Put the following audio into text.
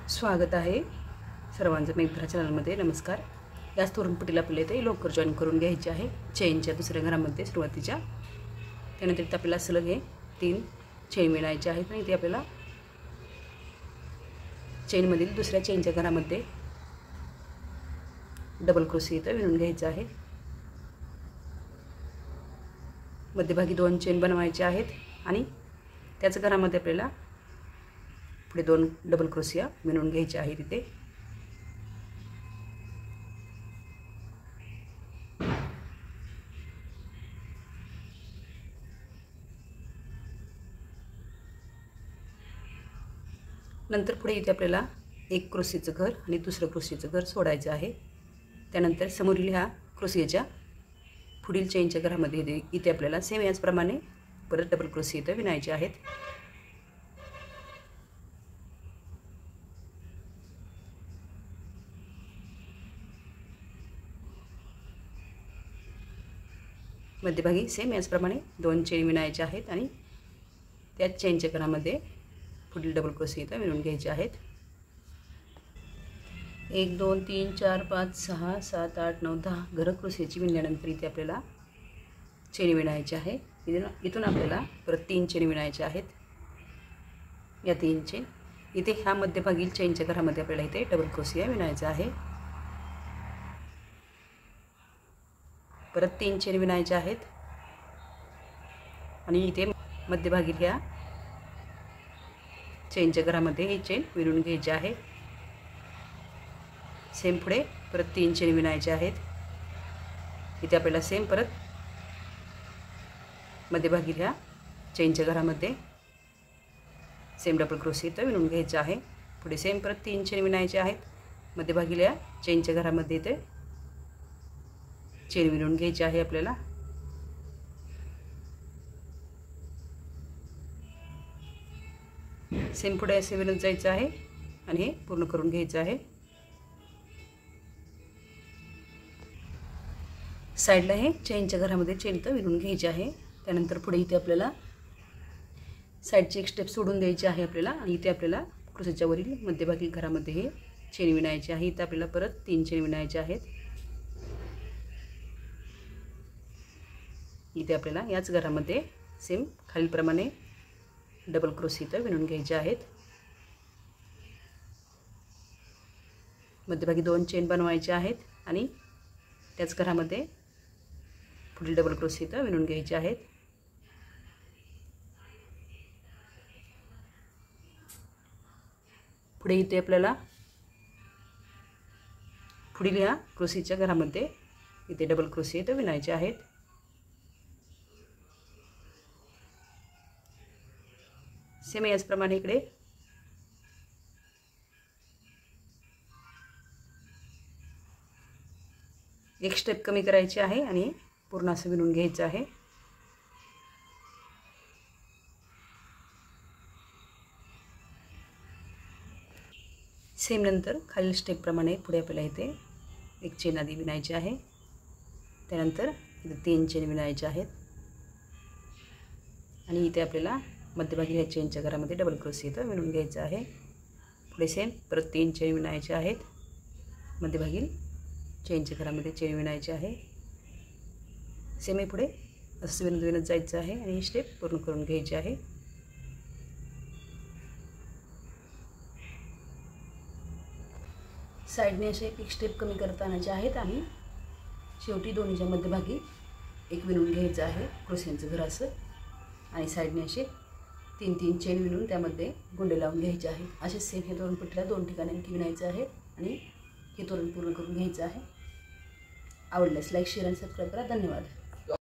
स्वागत आहे सर्वांचं मेघधरा चॅनलमध्ये। नमस्कार। याच तोरणपट्टीला आपल्याला इथे लवकर जॉईन करून घ्यायचे आहे चेनच्या दुसऱ्या घरामध्ये सुरुवातीच्या। त्यानंतर इथे आपल्याला सलग हे 3 चेन विणायचे आहेत आणि इथे आपल्याला चेनमधील दुसऱ्या चेनच्या घरामध्ये डबल क्रोशे इथे विणून घ्यायचे आहे। मध्यभागी 2 चेन बनवायचे आहेत आणि त्याच घरामध्ये आपल्याला पुढे 2 डबल क्रोशिया विणून घ्यायचे आहेत इथे। नंतर पुढे इथे आपल्याला एक क्रोशीचं घर आणि दुसरं क्रोशीचं घर सोडायचं आहे। त्यानंतर समोरील ह्या क्रोशियाच्या पुढील चेनच्या घरामध्ये इथे आपल्याला सेम याचप्रमाणे परत डबल क्रोशे इथे विणायचे आहेत। मध्यभागी सेम याचप्रमाणे 2 चेन विणायचे आहेत आणि त्याच चेनच्या घरामध्ये पुढील डबल क्रोशे इथे विणून घ्यायचे आहेत। 1 2 3 4 5 6 7 8 9 10 घर क्रोशेची विणल्यानंतर इथे आपल्याला चेन विणायची आहे। इथून आपल्याला परत 3 चेन विणायचे आहेत। या 3 चेन इथे ह्या मध्यभागील चेनच्या घरामध्ये आपल्याला इथे डबल क्रोशिया विणायचा आहे। परत 3 चेन विणायचे आहेत आणि इथे मध्यभागी ह्या चेनच्या घरामध्ये ही चेन विणून घ्यायची आहे। सेम पुढे परत 3 चेन विणायचे आहेत। इथे आपल्याला सेम परत मध्यभागी ह्या चेनच्या घरामध्ये सेम डबल क्रोशे इथे विणून घ्यायचे आहे। पुढे सेम परत 3 चेन विणायचे आहेत। मध्यभागी ह्या चेनच्या घरामध्ये इथे चेन विणून घ्यायची आहे आपल्याला। सेम पुढे असे विणत जायचं आहे आणि हे पूर्ण करून घ्यायचं आहे। साइडला हे चेनच्या घरामध्ये चेन तर विणून घ्यायची आहे। त्यानंतर पुढे इथे आपल्याला साइडची एक स्टेप सोडून द्यायची आहे आपल्याला आणि इथे आपल्याला क्रोशेच्या वरील मध्यभागी घरामध्ये हे चेन विणायची आहे। इथे आपल्याला परत 3 चेन विणायचे आहेत। इथे आपल्याला याच घरामध्ये सेम खालीलप्रमाणे डबल क्रोशे इथे विणून घ्यायचे आहेत। मध्यभागी 2 चेन बनवायचे आहेत आणि त्याच घरामध्ये पुढील डबल क्रोशे इथे विणून घ्यायचे आहेत। पुढे इथे आपल्याला पुढील ह्या क्रोशेच्या घरामध्ये इथे डबल क्रोशे इथे विणायचे आहेत। सेम याचप्रमाणे इकडे एक स्टेप कमी करायची आहे आणि पूर्ण असं विणून घ्यायचं आहे। सेम नंतर खालील स्टेप प्रमाणे पुढे आपल्याला इथे एक चेन आधी विणायची आहे। त्यानंतर इथे 3 चेन विणायचे आहेत आणि इथे आपल्याला मध्यभागी ह्या चेनच्या घरामध्ये डबल क्रोशे इथे विणून घ्यायचं आहे। पुढे सेम परत 3 चेन विणायचे आहेत। मध्यभागी चेनच्या घरामध्ये चेन विणायचे आहे। सेम पुढे असं विणत जायचं आहे आणि ही स्टेप पूर्ण करून घ्यायची आहे। साइडने असे एक स्टेप कमी करत आणायचे आहेत आणि शेवटी दोन्हीच्या मध्यभागी एक विणून घ्यायचं आहे क्रोशेचं घर असं आणि साइडने असे 3 चेन विणून त्यामध्ये गुंडे लावून घ्यायचे आहेत। असे सेम हे तोरणपट्टीला 2 ठिकाणी विणायचं आहे आणि हे तोरण पूर्ण करून घ्यायचं आहे। आवडल्यास लाईक शेअर आणि सबस्क्राईब करा। धन्यवाद।